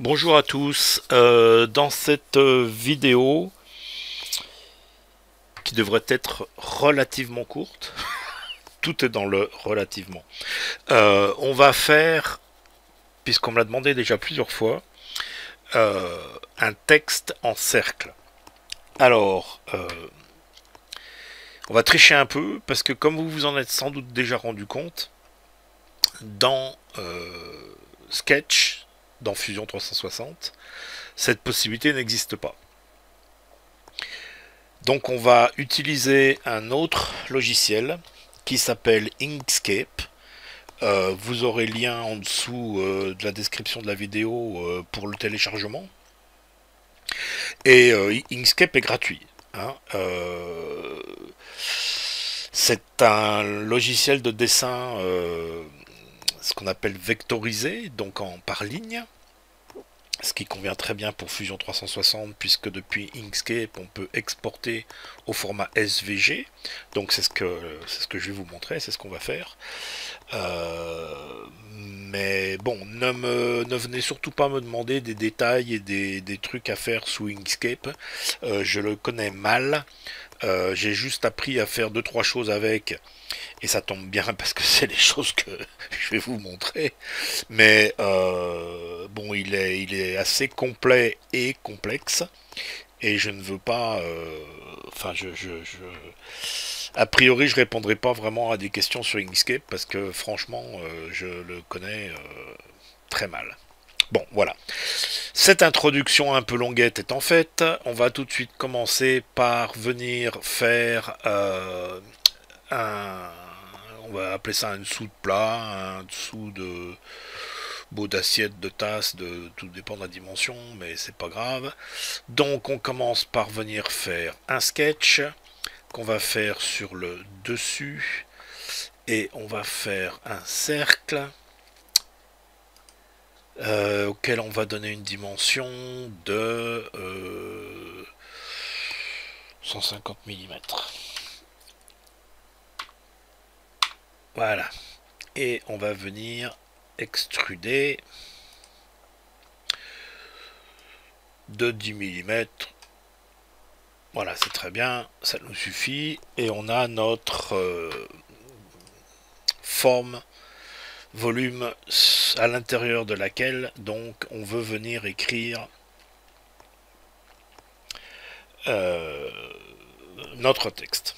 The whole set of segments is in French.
Bonjour à tous. Dans cette vidéo, qui devrait être relativement courte, tout est dans le relativement, on va faire, puisqu'on me l'a demandé déjà plusieurs fois, un texte en cercle. Alors, on va tricher un peu, parce que comme vous vous en êtes sans doute déjà rendu compte, dans Sketch, dans Fusion 360, cette possibilité n'existe pas. Donc on va utiliser un autre logiciel qui s'appelle Inkscape. Vous aurez le lien en dessous de la description de la vidéo pour le téléchargement. Et Inkscape est gratuit, hein. C'est un logiciel de dessin, ce qu'on appelle vectorisé, donc par ligne, ce qui convient très bien pour Fusion 360 puisque depuis Inkscape on peut exporter au format SVG. Donc c'est ce que je vais vous montrer, c'est ce qu'on va faire. Mais bon, ne venez surtout pas me demander des détails et des trucs à faire sous Inkscape. Je le connais mal. J'ai juste appris à faire deux trois choses avec, et ça tombe bien parce que c'est les choses que je vais vous montrer. Mais bon, il est assez complet et complexe, et je ne veux pas. Enfin, a priori, je répondrai pas vraiment à des questions sur Inkscape parce que franchement, je le connais très mal. Bon, voilà. Cette introduction un peu longuette étant faite, on va tout de suite commencer par venir faire un, on va appeler ça un dessous de plat, un dessous de beau d'assiette, de tasse, tout dépend de la dimension, mais c'est pas grave. Donc on commence par venir faire un sketch qu'on va faire sur le dessus, et on va faire un cercle auquel on va donner une dimension de 150 mm. Voilà. Et on va venir extruder de 10 mm. Voilà, c'est très bien, ça nous suffit. Et on a notre forme volume à l'intérieur de laquelle donc on veut venir écrire euh, notre texte.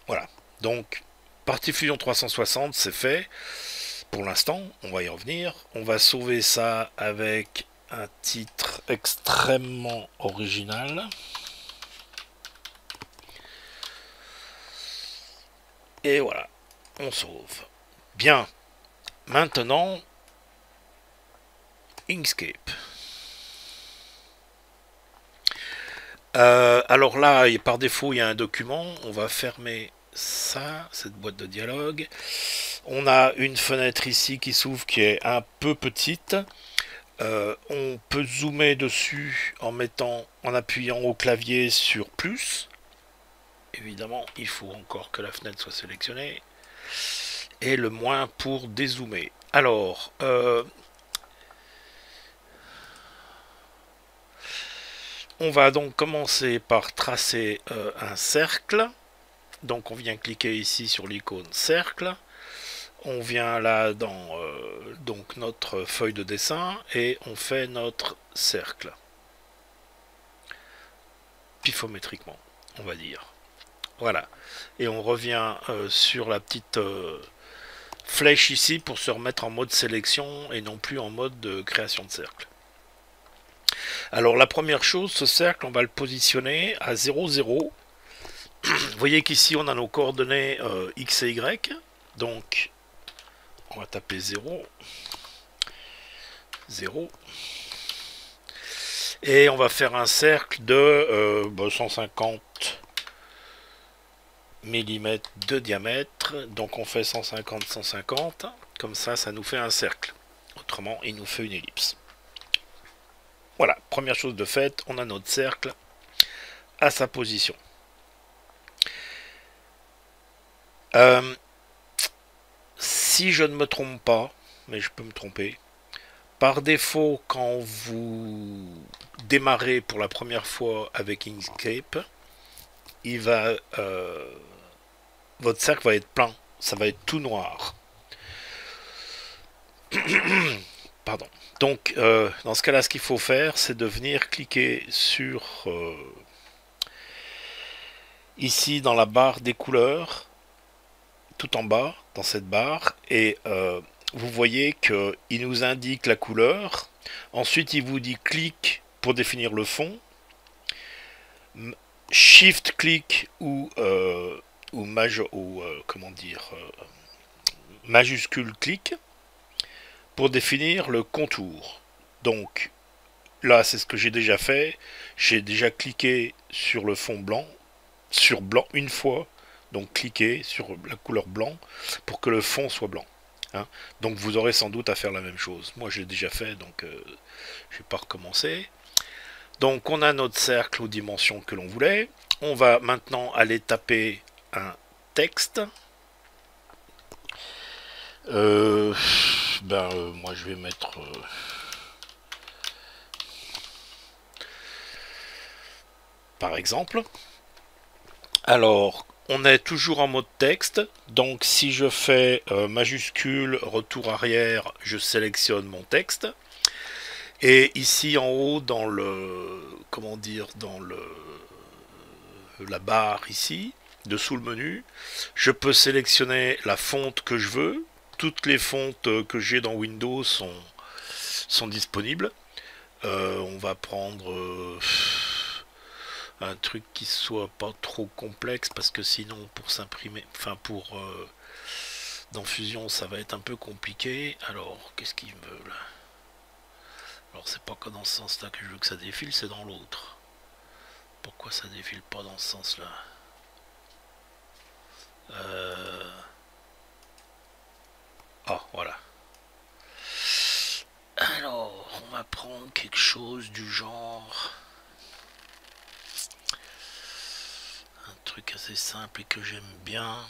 Voilà. Donc partie Fusion 360, c'est fait. Pour l'instant, on va y revenir. On va sauver ça avec un titre extrêmement original. Et voilà, on sauve. Bien. Maintenant, Inkscape. Alors là, par défaut, il y a un document. On va fermer ça, cette boîte de dialogue. On a une fenêtre ici qui s'ouvre, qui est un peu petite. On peut zoomer dessus en appuyant au clavier sur plus. Évidemment, il faut encore que la fenêtre soit sélectionnée. Et le moins pour dézoomer. Alors, on va donc commencer par tracer un cercle. Donc on vient cliquer ici sur l'icône cercle. On vient là dans donc notre feuille de dessin et on fait notre cercle. Pifométriquement, on va dire. Voilà. Et on revient sur la petite flèche ici pour se remettre en mode sélection et non plus en mode de création de cercle. Alors la première chose, ce cercle, on va le positionner à 0, 0. Vous voyez qu'ici on a nos coordonnées X et Y. Donc on va taper 0, 0. Et on va faire un cercle de 150 mm de diamètre. Donc on fait 150, 150. Comme ça nous fait un cercle. Autrement, il nous fait une ellipse. Voilà, première chose de faite, on a notre cercle à sa position. Si je ne me trompe pas, mais je peux me tromper, Par défaut, quand vous démarrez pour la première fois avec Inkscape, il va, votre cercle va être plein, ça va être tout noir. Pardon. Donc, dans ce cas-là, ce qu'il faut faire, c'est de venir cliquer sur ici dans la barre des couleurs, tout en bas, dans cette barre, et vous voyez qu'il nous indique la couleur. Ensuite, il vous dit clic pour définir le fond, shift clic ou comment dire, majuscule clic pour définir le contour. Donc là, c'est ce que j'ai déjà fait. J'ai déjà cliqué sur le fond blanc, sur blanc une fois. Donc cliquez sur la couleur blanc pour que le fond soit blanc. Hein. Donc vous aurez sans doute à faire la même chose. Moi j'ai déjà fait, donc je ne vais pas recommencer. Donc on a notre cercle aux dimensions que l'on voulait. On va maintenant aller taper un texte. Moi je vais mettre par exemple. Alors, on est toujours en mode texte, donc si je fais majuscule, retour arrière, je sélectionne mon texte. Et ici en haut, dans le, comment dire, dans la barre ici, dessous le menu, je peux sélectionner la fonte que je veux. Toutes les fontes que j'ai dans Windows sont disponibles. On va prendre un truc qui soit pas trop complexe parce que sinon pour s'imprimer, enfin pour dans Fusion ça va être un peu compliqué. Alors qu'est-ce qu'il veut là? Alors c'est pas que dans ce sens là que je veux que ça défile, c'est dans l'autre. Pourquoi ça défile pas dans ce sens là? Ah voilà. Alors on va prendre quelque chose du genre un truc assez simple et que j'aime bien.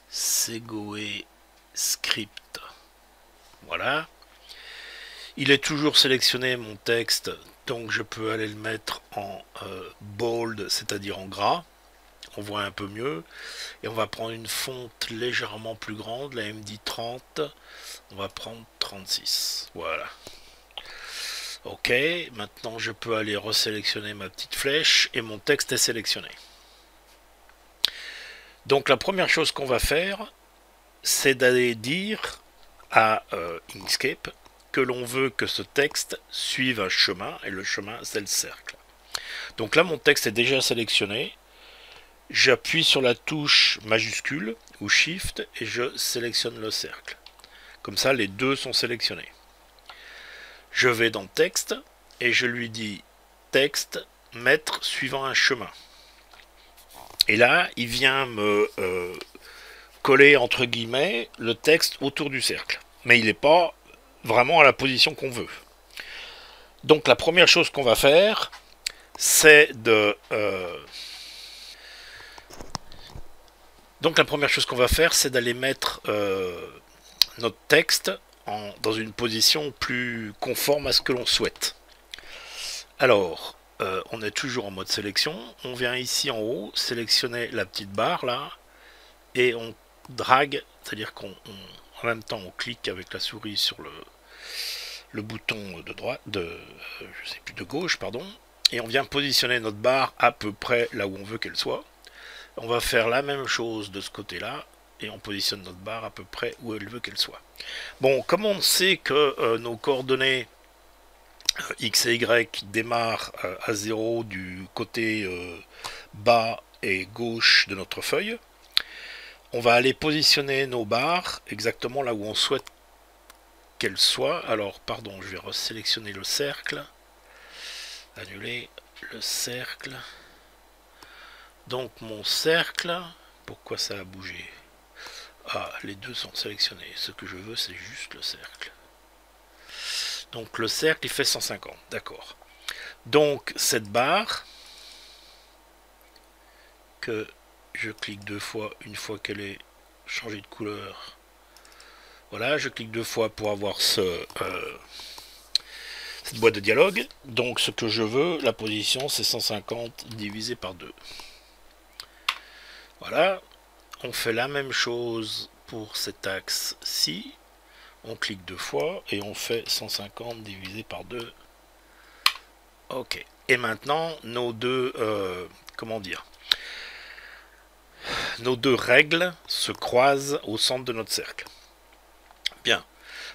Segoe Script. Voilà. Il est toujours sélectionné mon texte, donc je peux aller le mettre en bold, c'est-à-dire en gras. On voit un peu mieux. Et on va prendre une fonte légèrement plus grande, la MD 30. On va prendre 36. Voilà. Ok, maintenant je peux aller resélectionner ma petite flèche et mon texte est sélectionné. Donc la première chose qu'on va faire, c'est d'aller dire à Inkscape que l'on veut que ce texte suive un chemin, et le chemin c'est le cercle. Donc là mon texte est déjà sélectionné, j'appuie sur la touche majuscule ou shift et je sélectionne le cercle. Comme ça les deux sont sélectionnés. Je vais dans texte et je lui dis texte mettre suivant un chemin. Et là il vient me coller entre guillemets le texte autour du cercle. Mais il n'est pas vraiment à la position qu'on veut. Donc la première chose qu'on va faire, c'est de d'aller mettre notre texte dans une position plus conforme à ce que l'on souhaite. Alors, on est toujours en mode sélection. On vient ici en haut, sélectionner la petite barre là, et on drague, c'est-à-dire qu'en même temps on clique avec la souris sur le bouton de droite, je sais plus, de gauche, pardon, et on vient positionner notre barre à peu près là où on veut qu'elle soit. On va faire la même chose de ce côté-là, et on positionne notre barre à peu près où elle veut qu'elle soit. Bon, comme on sait que nos coordonnées X et Y démarrent à 0 du côté bas et gauche de notre feuille, on va aller positionner nos barres exactement là où on souhaite qu'elles soient. Alors, pardon, je vais resélectionner le cercle. Annuler le cercle. Donc, mon cercle, pourquoi ça a bougé? Ah, les deux sont sélectionnés. Ce que je veux, c'est juste le cercle. Donc, le cercle, il fait 150. D'accord. Donc, cette barre, que je clique deux fois, une fois qu'elle est changée de couleur, Voilà, je clique 2 fois pour avoir cette boîte de dialogue. Donc ce que je veux, la position, c'est 150 divisé par 2. Voilà, on fait la même chose pour cet axe-ci. On clique 2 fois et on fait 150 divisé par 2. Ok. Et maintenant, nos deux, comment dire, nos deux règles se croisent au centre de notre cercle. Bien.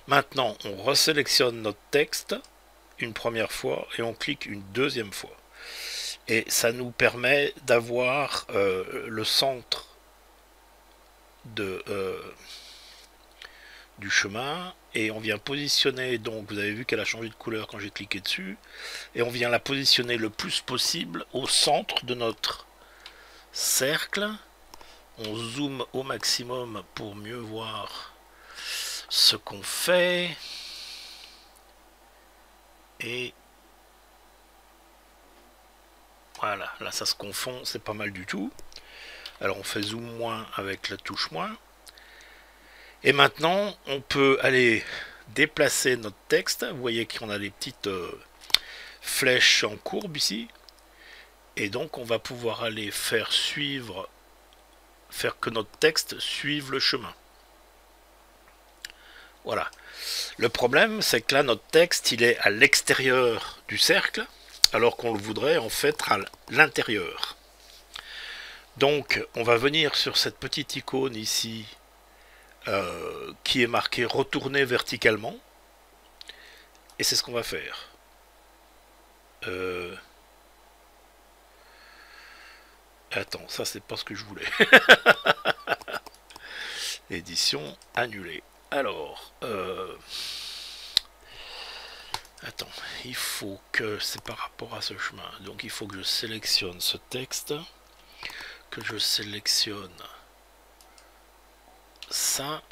Maintenant, on resélectionne notre texte une première fois et on clique une deuxième fois. Et ça nous permet d'avoir le centre du chemin, et on vient positionner, donc vous avez vu qu'elle a changé de couleur quand j'ai cliqué dessus, et on vient la positionner le plus possible au centre de notre cercle. On zoome au maximum pour mieux voir ce qu'on fait, et voilà, là ça se confond, c'est pas mal du tout. Alors on fait zoom moins avec la touche moins. Et maintenant, on peut aller déplacer notre texte. Vous voyez qu'on a des petites flèches en courbe ici. Et donc, on va pouvoir aller faire que notre texte suive le chemin. Voilà. Le problème, c'est que là, notre texte, il est à l'extérieur du cercle, alors qu'on le voudrait en fait à l'intérieur. Donc, on va venir sur cette petite icône ici, qui est marqué retourner verticalement, et c'est ce qu'on va faire. Attends, ça c'est pas ce que je voulais. Édition annulée. Alors, attends, il faut que c'est par rapport à ce chemin. Donc il faut que je sélectionne ce texte, que je sélectionne ça.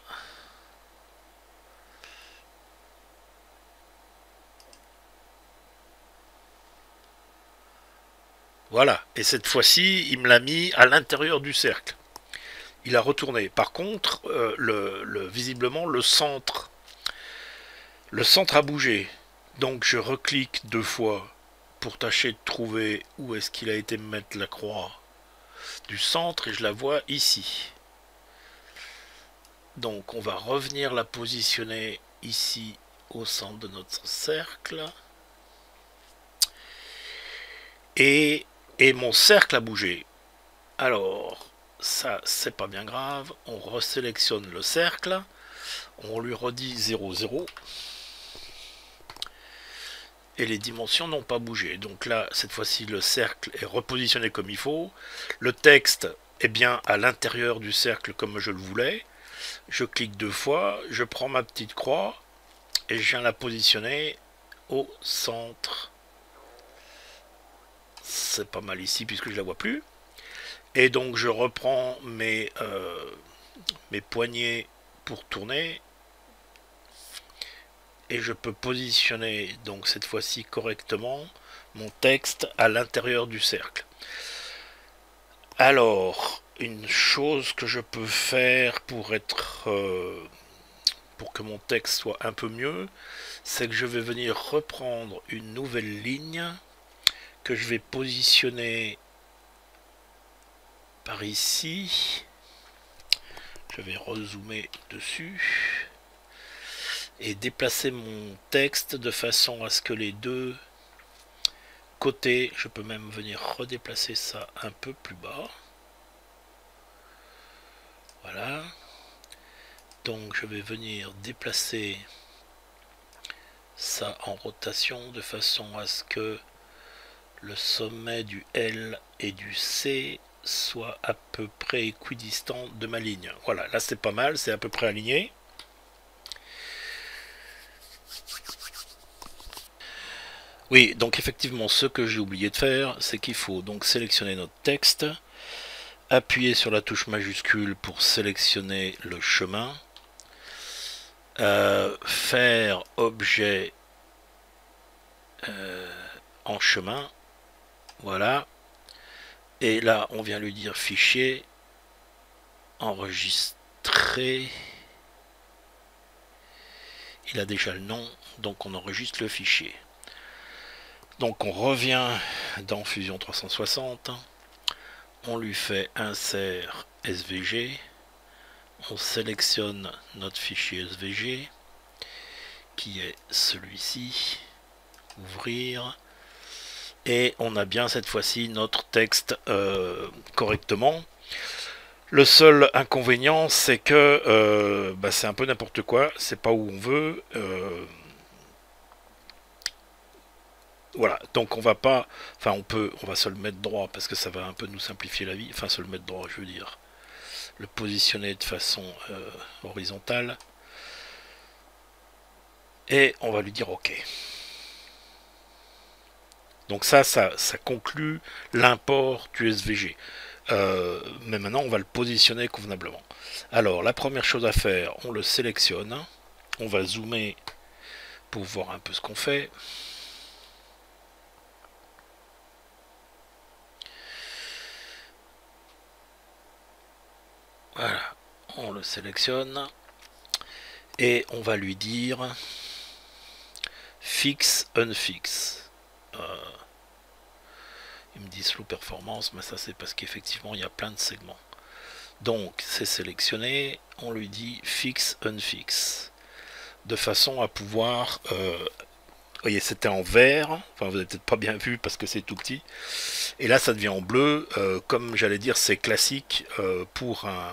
Voilà, et cette fois-ci, il me l'a mis à l'intérieur du cercle. Il a retourné. Par contre, visiblement, le centre a bougé. Donc je reclique 2 fois pour tâcher de trouver où est-ce qu'il a été mettre la croix du centre, et je la vois ici. Donc on va revenir la positionner ici au centre de notre cercle. Et mon cercle a bougé. Alors, ça, c'est pas bien grave. On resélectionne le cercle. On lui redit 0, 0. Et les dimensions n'ont pas bougé. Donc là, cette fois-ci, le cercle est repositionné comme il faut. Le texte est bien à l'intérieur du cercle comme je le voulais. Je clique 2 fois, je prends ma petite croix et je viens la positionner au centre. C'est pas mal ici puisque je la vois plus. Et donc je reprends mes poignées pour tourner, et je peux positionner donc cette fois-ci correctement mon texte à l'intérieur du cercle. Alors, une chose que je peux faire pour que mon texte soit un peu mieux, c'est que je vais venir reprendre une nouvelle ligne que je vais positionner par ici. Je vais rezoomer dessus et déplacer mon texte de façon à ce que les deux côtés, je peux même venir redéplacer ça un peu plus bas. Voilà. Donc je vais venir déplacer ça en rotation de façon à ce que le sommet du L et du C soit à peu près équidistant de ma ligne. Voilà, là c'est pas mal, c'est à peu près aligné. Oui, donc effectivement, ce que j'ai oublié de faire, c'est qu'il faut donc sélectionner notre texte, appuyer sur la touche majuscule pour sélectionner le chemin, faire objet en chemin, voilà, et là on vient lui dire fichier, enregistrer, il a déjà le nom, donc on enregistre le fichier. Donc on revient dans Fusion 360, on lui fait insert SVG, on sélectionne notre fichier SVG, qui est celui-ci, ouvrir, et on a bien cette fois-ci notre texte correctement. Le seul inconvénient, c'est que c'est un peu n'importe quoi, c'est pas où on veut. Voilà, donc on va pas, enfin on va se le mettre droit parce que ça va un peu nous simplifier la vie. Enfin, se le mettre droit, je veux dire, le positionner de façon horizontale. Et on va lui dire OK. Donc ça conclut l'import du SVG. Mais maintenant, on va le positionner convenablement. Alors, la première chose à faire, on le sélectionne. On va zoomer pour voir un peu ce qu'on fait. Voilà, on le sélectionne. Et on va lui dire Fix, Unfix. Il me dit slow performance, mais ça c'est parce qu'effectivement il y a plein de segments. Donc c'est sélectionné, on lui dit Fix, Unfix. De façon à pouvoir... vous voyez, c'était en vert, enfin vous n'avez peut-être pas bien vu parce que c'est tout petit. Et là ça devient en bleu, comme j'allais dire c'est classique pour un...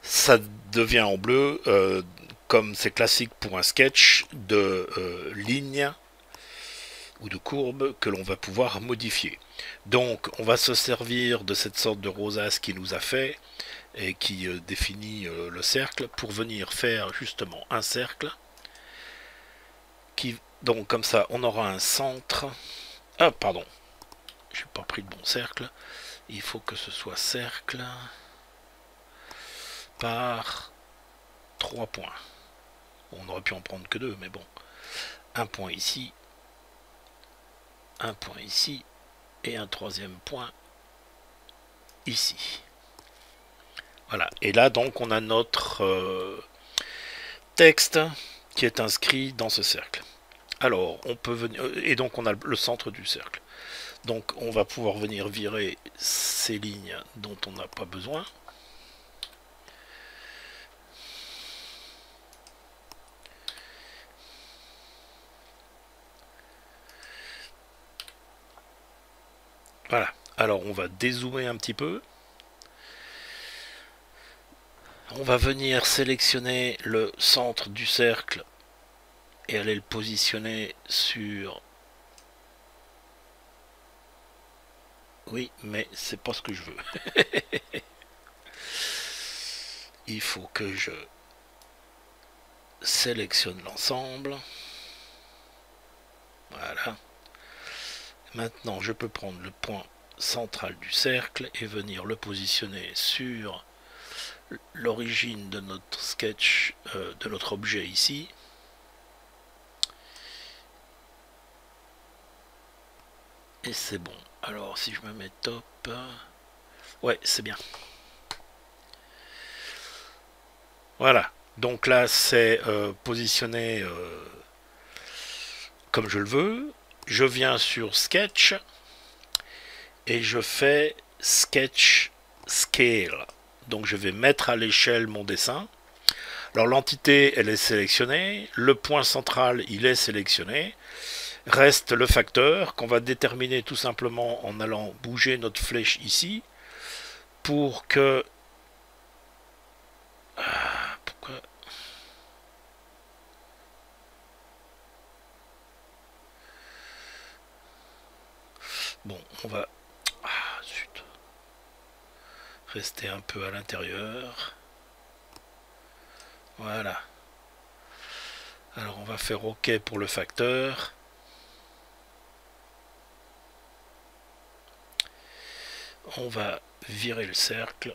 ça devient en bleu comme c'est classique pour un sketch de lignes ou de courbes que l'on va pouvoir modifier. Donc on va se servir de cette sorte de rosace qui nous a fait et qui définit le cercle pour venir faire justement un cercle qui, donc comme ça on aura un centre. Ah pardon, j'ai pas pris le bon cercle, il faut que ce soit cercle par 3 points. On aurait pu en prendre que 2, mais bon, un point ici, un point ici et un troisième point ici. Voilà, et là donc on a notre texte qui est inscrit dans ce cercle. Alors on peut venir, et donc on a le centre du cercle. Donc on va pouvoir venir virer ces lignes dont on n'a pas besoin. Voilà, alors on va dézoomer un petit peu. On va venir sélectionner le centre du cercle et aller le positionner sur... Oui, mais c'est pas ce que je veux. Il faut que je sélectionne l'ensemble. Voilà. Maintenant, je peux prendre le point central du cercle et venir le positionner sur l'origine de notre sketch, de notre objet ici. Et c'est bon. Alors, si je me mets top... Ouais, c'est bien. Voilà. Donc là, c'est positionné comme je le veux. Je viens sur Sketch et je fais Sketch Scale. Donc je vais mettre à l'échelle mon dessin. Alors l'entité, elle est sélectionnée. Le point central, il est sélectionné. Reste le facteur qu'on va déterminer tout simplement en allant bouger notre flèche ici pour que... pourquoi... Bon, on va... Ah, zut. Rester un peu à l'intérieur. Voilà. Alors on va faire OK pour le facteur. On va virer le cercle.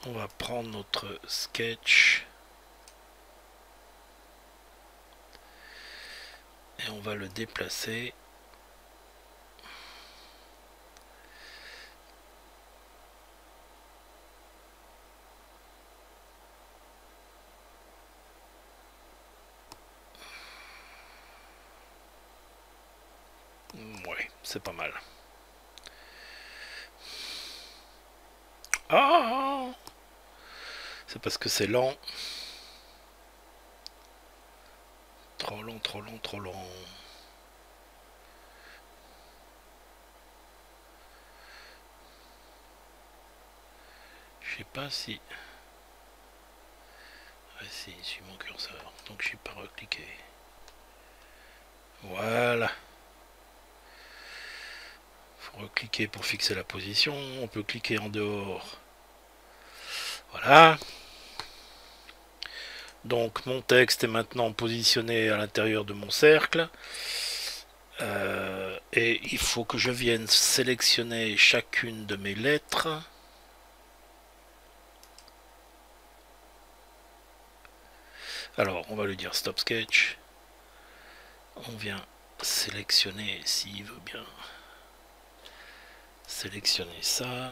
On va prendre notre sketch. Et on va le déplacer. c'est pas mal. Ah, c'est parce que c'est lent. Trop lent, trop lent, trop lent. Je sais pas si... Ah si, il suit mon curseur. Donc je suis pas recliqué. Voilà. Faut recliquer pour fixer la position. On peut cliquer en dehors. Voilà. Donc mon texte est maintenant positionné à l'intérieur de mon cercle. Et il faut que je vienne sélectionner chacune de mes lettres. Alors on va lui dire stop sketch. On vient sélectionner, s'il veut bien, sélectionner ça,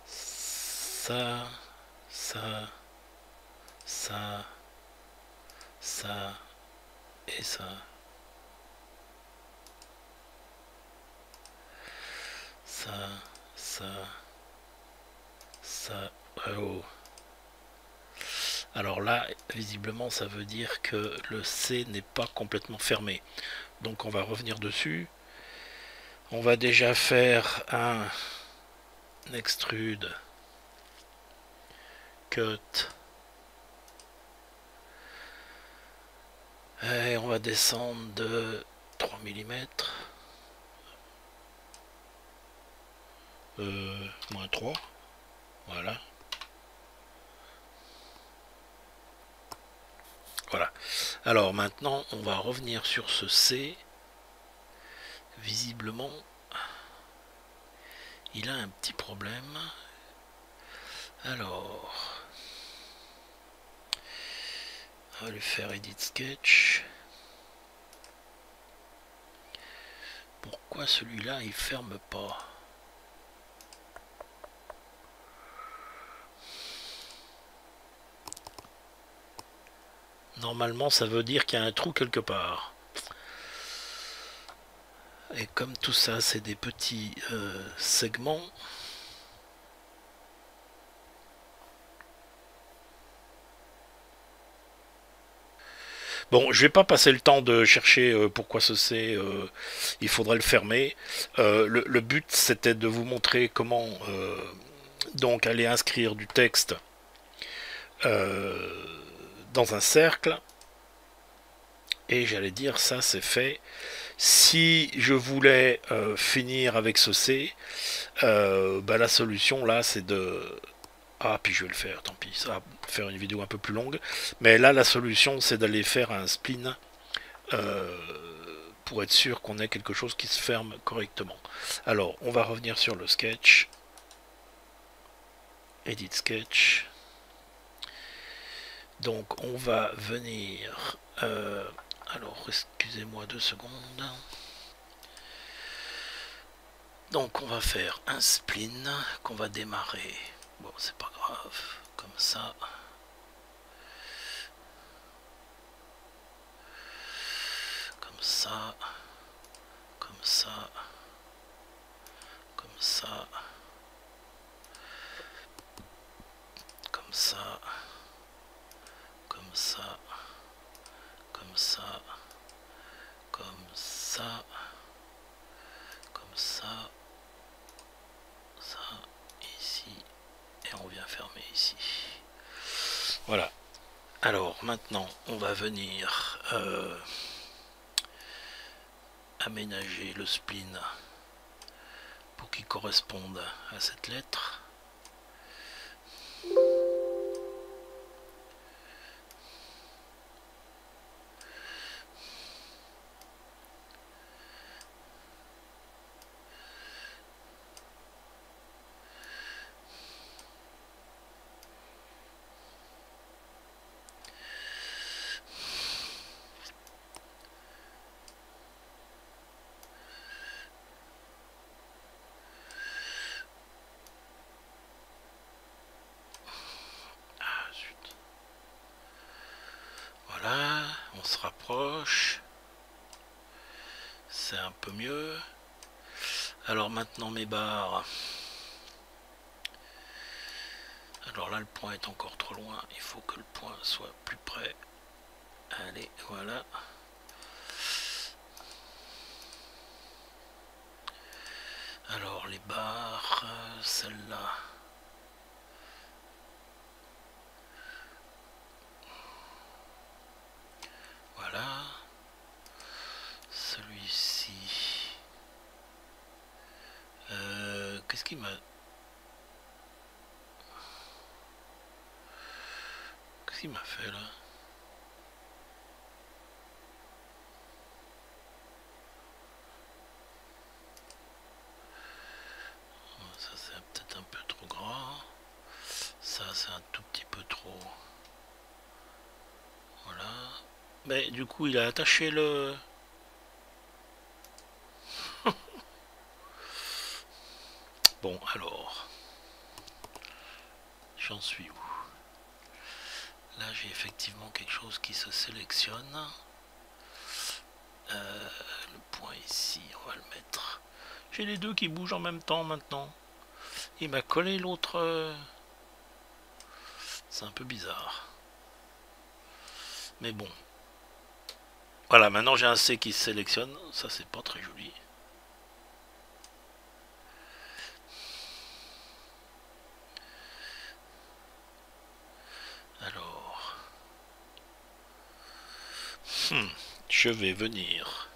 ça, ça, ça, ça et ça. Ça, ça, ça. Oh. Alors là, visiblement, ça veut dire que le C n'est pas complètement fermé. Donc on va revenir dessus. On va déjà faire un extrude cut. Et on va descendre de 3 mm. Moins 3. Voilà. Voilà. Alors maintenant, on va revenir sur ce C. Visiblement, il a un petit problème. Alors, on va lui faire edit sketch. Pourquoi celui-là il ferme pas? Normalement, ça veut dire qu'il y a un trou quelque part. Et comme tout ça, c'est des petits segments. Bon, je vais pas passer le temps de chercher pourquoi ce c'est. Il faudrait le fermer. Le but, c'était de vous montrer comment donc aller inscrire du texte dans un cercle. Et j'allais dire, ça c'est fait. Si je voulais finir avec ce C, bah, la solution là c'est de... Ah, puis je vais le faire, tant pis, ça va faire une vidéo un peu plus longue. Mais là la solution c'est d'aller faire un spline pour être sûr qu'on ait quelque chose qui se ferme correctement. Alors on va revenir sur le sketch. Edit sketch. Donc on va venir... alors excusez-moi 2 secondes. Donc on va faire un spline qu'on va démarrer. Bon, c'est pas grave, comme ça. Comme ça. Comme ça. Comme ça. Comme ça. Comme ça. Comme ça. Comme ça. Comme ça. Ça. Ici. Et on vient fermer ici. Voilà. Alors maintenant on va venir aménager le spline pour qu'il corresponde à cette lettre. Voilà, on se rapproche. c'est un peu mieux. Alors maintenant mes barres. Alors là le point est encore trop loin, il faut que le point soit plus près. Allez, voilà. Alors les barres, celle-là. Voilà. Celui-ci. Qu'est-ce qu'il m'a... Qu'est-ce qu'il m'a fait là? Ça c'est peut-être un peu trop grand. Ça c'est un tout petit peu trop. Voilà. Mais du coup il a attaché le... Bon alors. J'en suis où? Là j'ai effectivement quelque chose qui se sélectionne. Le point ici, on va le mettre. J'ai les deux qui bougent en même temps maintenant. Il m'a collé l'autre. C'est un peu bizarre. Mais bon. Voilà, maintenant j'ai un C qui se sélectionne. Ça c'est pas très joli. Alors. Je vais venir.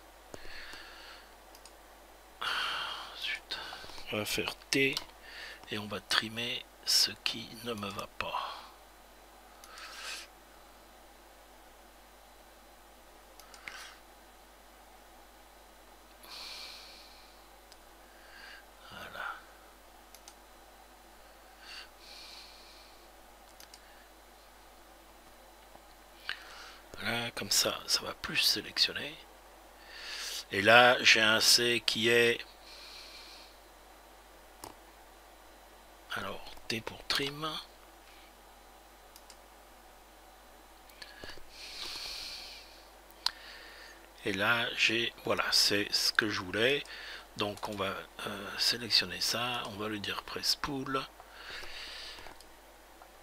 Ensuite, on va faire T et on va trimer ce qui ne me va pas. Voilà. Voilà, comme ça, ça va plus sélectionner. Et là, j'ai un C qui est... Alors, T pour trim. Et là, j'ai... Voilà, c'est ce que je voulais. Donc, on va sélectionner ça. On va lui dire press pull.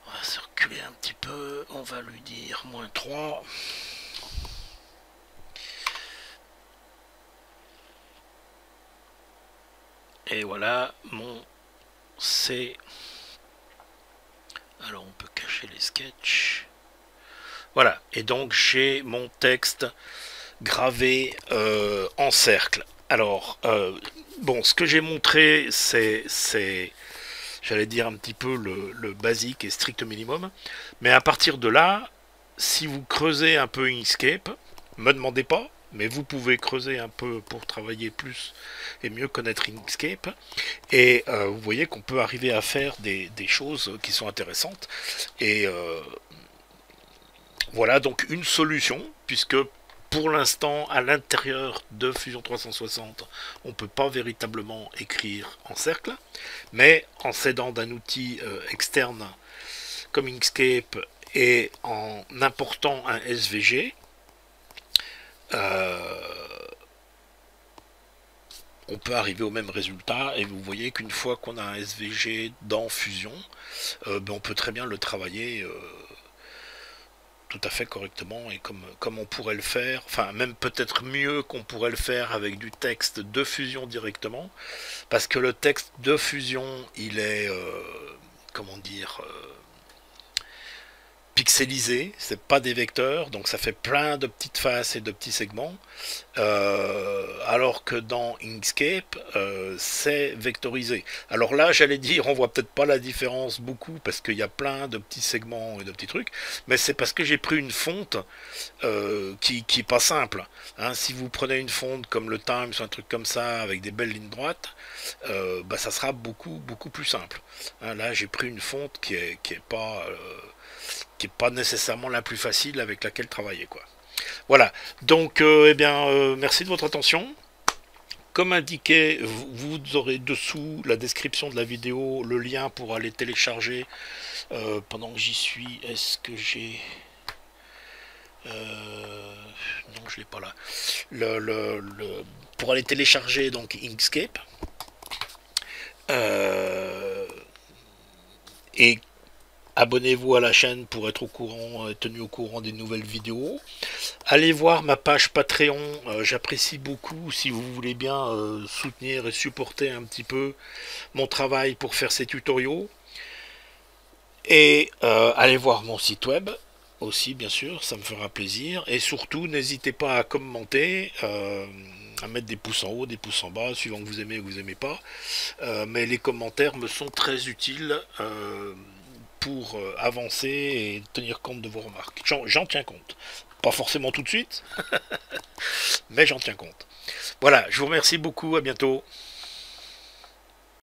On va se reculer un petit peu. On va lui dire -3. Et voilà, mon C. Alors, on peut cacher les sketchs. Voilà, et donc j'ai mon texte gravé en cercle. Alors, bon, ce que j'ai montré, c'est j'allais dire un petit peu le basique et strict minimum. Mais à partir de là, si vous creusez un peu Inkscape, me demandez pas, mais vous pouvez creuser un peu pour travailler plus et mieux connaître Inkscape. Et vous voyez qu'on peut arriver à faire des choses qui sont intéressantes. Et voilà donc une solution, puisque pour l'instant, à l'intérieur de Fusion 360, on ne peut pas véritablement écrire en cercle, mais en s'aidant d'un outil externe comme Inkscape et en important un SVG, on peut arriver au même résultat. Et vous voyez qu'une fois qu'on a un SVG dans Fusion, on peut très bien le travailler tout à fait correctement et comme on pourrait le faire, enfin même peut-être mieux qu'on pourrait le faire avec du texte de Fusion directement, parce que le texte de Fusion il est comment dire pixelisé, c'est pas des vecteurs, donc ça fait plein de petites faces et de petits segments, alors que dans Inkscape, c'est vectorisé. Alors là, j'allais dire, on voit peut-être pas la différence beaucoup, parce qu'il y a plein de petits segments et de petits trucs, mais c'est parce que j'ai pris une fonte qui est pas simple. Hein, si vous prenez une fonte comme le Times ou un truc comme ça, avec des belles lignes droites, ça sera beaucoup plus simple. Hein, là, j'ai pris une fonte qui est pas nécessairement la plus facile avec laquelle travailler, quoi. Voilà, donc merci de votre attention. Comme indiqué, vous aurez dessous la description de la vidéo, le lien pour aller télécharger. Pendant que j'y suis, est-ce que j'ai... non, je l'ai pas là. pour aller télécharger donc Inkscape. Et abonnez-vous à la chaîne pour être tenu au courant des nouvelles vidéos. Allez voir ma page Patreon, j'apprécie beaucoup si vous voulez bien soutenir et supporter un petit peu mon travail pour faire ces tutoriaux. Et allez voir mon site web aussi, bien sûr, ça me fera plaisir. Et surtout, n'hésitez pas à commenter, à mettre des pouces en haut, des pouces en bas, suivant que vous aimez ou que vous n'aimez pas. Mais les commentaires me sont très utiles pour avancer et tenir compte de vos remarques. J'en tiens compte. Pas forcément tout de suite, mais j'en tiens compte. Voilà, je vous remercie beaucoup, à bientôt.